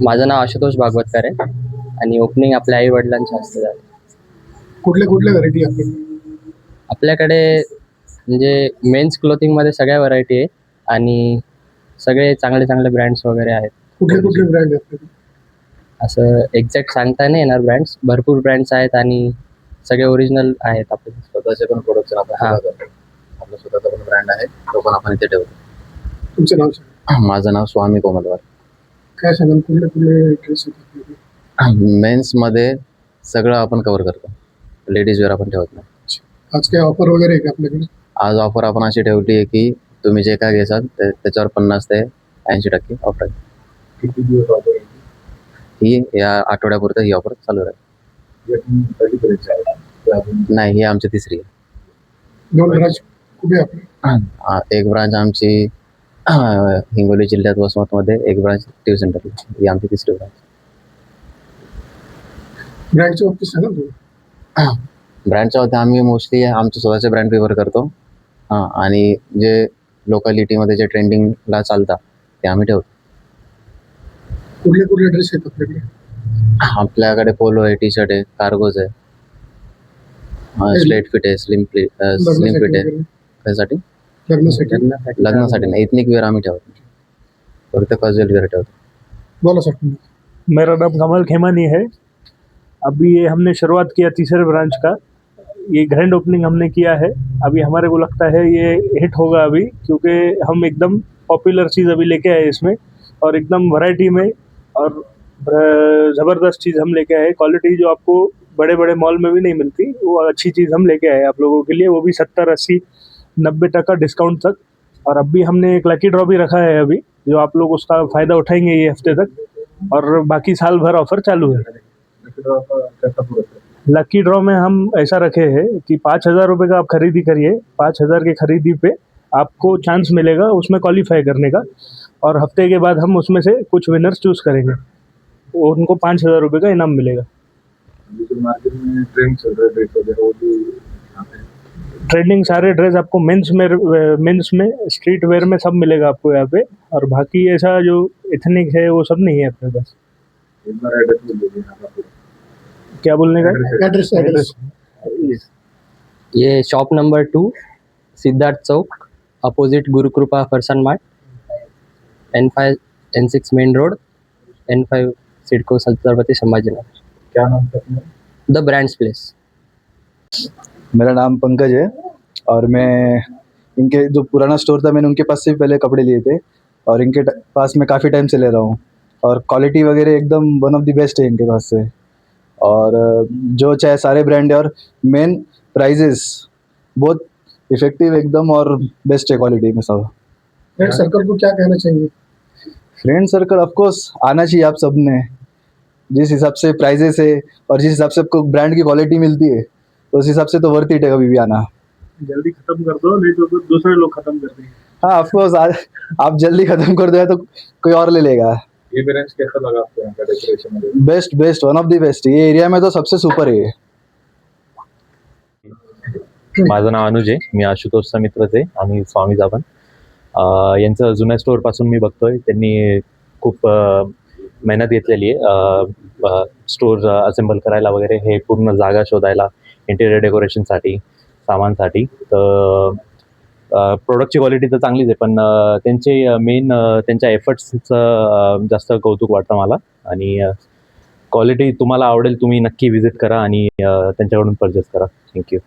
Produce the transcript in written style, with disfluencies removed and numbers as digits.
माझं नाव आशुतोष भागवतकर आहे आणि ओपनिंग आपल्या आई वडिलांच्या हस्ते झालं. कुठल्या कुठल्या व्हरायटी आपल्याकडे? आपल्याकडे म्हणजे मेन्स क्लोथिंगमध्ये सगळ्या व्हरायटी आहे आणि सगळे चांगले चांगले ब्रँड्स वगैरे आहेत. कुठले कुठले ब्रँड आहेत आपल्याकडे? असं एक्झॅक्ट सांगता नाही येणार ब्रँड्स, भरपूर ब्रँड्स आहेत आणि सगळे ओरिजिनल आहेत आपले. स्वतःचे पण प्रोडक्शन आपण हां. स्वतः करतो. आपला स्वतःचा पण ब्रँड आहे, तो पण आपण इथे ठेवतो. तुमचं नाव सांगा. माझं नाव स्वामी कोमलवार. काय सांगाल, कुठले कुठले ड्रेस आहेत आपल्याकडे? मेन्समध्ये सगळं आपण कव्हर करतो, लेडीज वेअर आपण ठेवत नाही. आज काय ऑफर वगैरे आहे का आपल्याकडे? आज ऑफर आपण अशी ठेवली आहे की तुम्ही जे काय घ्याल त्याच्यावर 50 ते 80% ऑफर आहे. किती दिवस ऑफर ही या आठवड्यापुरतं ही ऑफर चालू राहील. नाही, ही आमची तिसरी आहे. दोन ब्रांच कुठे आपले? एक ब्रांच आमची हिंगोली जिल्ह्यात वसमतमध्ये, एक ब्रांच टी सेंटरला. ही आमची तिसरी ब्रांच. ब्रँडच्या बाबतीत सांगा तुम्ही. ब्रँडच्या होते आम्ही मोस्टली आमचे स्वतःचे ब्रँड प्रिफर करतो. आणि जे लोकॅलिटीमध्ये जे ट्रेंडिंगला चालतात ते आम्ही ठेवतो. कुठले कुठले ड्रेस आहेत आपल्याकडे? आपल्याकडे पोलो आहे, टी शर्ट आहे, कार्गोज आहे, स्ट्रेट फिट आहे, स्लिम फिट आहे. त्यासाठी लग्नासाठी लग्नासाठी नाही, एथनिक वेअर आम्ही ठेवतो, फक्त कॅज्युअल वेअर ठेवतो. बोला सर. मेरा नाम कमल खेमानी है। अभी ये हमने शुरुआत किया तीसरे ब्रांच का, ये ग्रैंड ओपनिंग हमने किया है। अभी हमारे को लगता है ये हिट होगा अभी, क्योंकि हम एकदम पॉपुलर चीज़ अभी लेके आए इसमें, और एकदम वैरायटी में, और ज़बरदस्त चीज़ हम लेके आए। क्वालिटी जो आपको बड़े बड़े मॉल में भी नहीं मिलती, वो अच्छी चीज़ हम लेके आए आप लोगों के लिए, वो भी 70-80-90% डिस्काउंट तक। और अब भी हमने एक लकी ड्रॉ भी रखा है अभी, जो आप लोग उसका फ़ायदा उठाएंगे ये हफ्ते तक, और बाकी साल भर ऑफर चालू है। लकी ड्रॉ में हम ऐसा रखे हैं कि 5,000 रुपये का आप खरीदी करिए, 5,000 की खरीदी पे आपको चांस मिलेगा उसमें क्वालिफाई करने का, और हफ्ते के बाद हम उसमें से कुछ विनर्स चूज करेंगे, उनको 5,000 रुपये का इनाम मिलेगा। मार्केट में ट्रेंड चल रहा है ड्रेस वगैरह, वो भी यहाँ पे ट्रेंडिंग सारे ड्रेस आपको मेंस में स्ट्रीट वेयर में सब मिलेगा आपको यहाँ पे, और बाकी ऐसा जो एथनिक है वो सब नहीं है अपने पास। एक बार एड्रेस बोल दीजिए आपको। क्या बोलने का? ॲड्रेस ॲड्रेस ये shop number 2, Siddharth Chowk, opposite Gurukrupa Farsan mart, N5 N6 main road, N5 CIDCO Chhatrapati Sambhajinagar. क्या नाम था अपना? The brands place. मेरा नाम पंकज है और मैं इनके जो पुराना स्टोर था मैंने उनके पास से भी पहले कपड़े लिए थे, और इनके पास मैं काफ़ी टाइम से ले रहा हूँ, और क्वालिटी वगैरह एकदम वन ऑफ द बेस्ट है इनके पास से, और जो चाहे सारे ब्रांड है, और मेन प्राइजेस बहुत इफेक्टिव एकदम, और बेस्ट है क्वालिटी में सब। फ्रेंड सर्कल को क्या कहना चाहिए? फ्रेंड सर्कल ऑफकोर्स आना चाहिए आप सब ने। जिस हिसाब से प्राइजेस है और जिस हिसाब से आपको ब्रांड की क्वालिटी मिलती है, तो उस हिसाब से तो वर्थ इट है कभी भी आना। जल्दी खत्म कर दो, नहीं तो दूसरे लोग खत्म कर देंगे। हाँ ऑफकोर्स, आप जल्दी खत्म कर दो तो कोई और ले लेगा। ये ब्रांच कैसा लगा आपको यहाँ का decoration? Best best, one of the best, ये एरिया में तो सबसे सुपर है। माझं नाव अनुज आहे, मी आशुतोषचा मित्रच आहे आणि स्वामी जाबन यांचं जुन्या स्टोअरपासून मी बघतोय. त्यांनी खूप मेहनत घेतलेली आहे स्टोअर असेंबल करायला वगैरे, हे पूर्ण जागा शोधायला, इंटेरियर डेकोरेशनसाठी, सामानसाठी. तर प्रोडक्टची क्वालिटी तर चांगलीच आहे, पण त्यांचे मेन त्यांच्या एफर्ट्सचं जास्त कौतुक वाटतं मला. आणि क्वालिटी तुम्हाला आवडेल, तुम्ही नक्की व्हिजिट करा आणि त्यांच्याकडून परचेस करा. थँक्यू.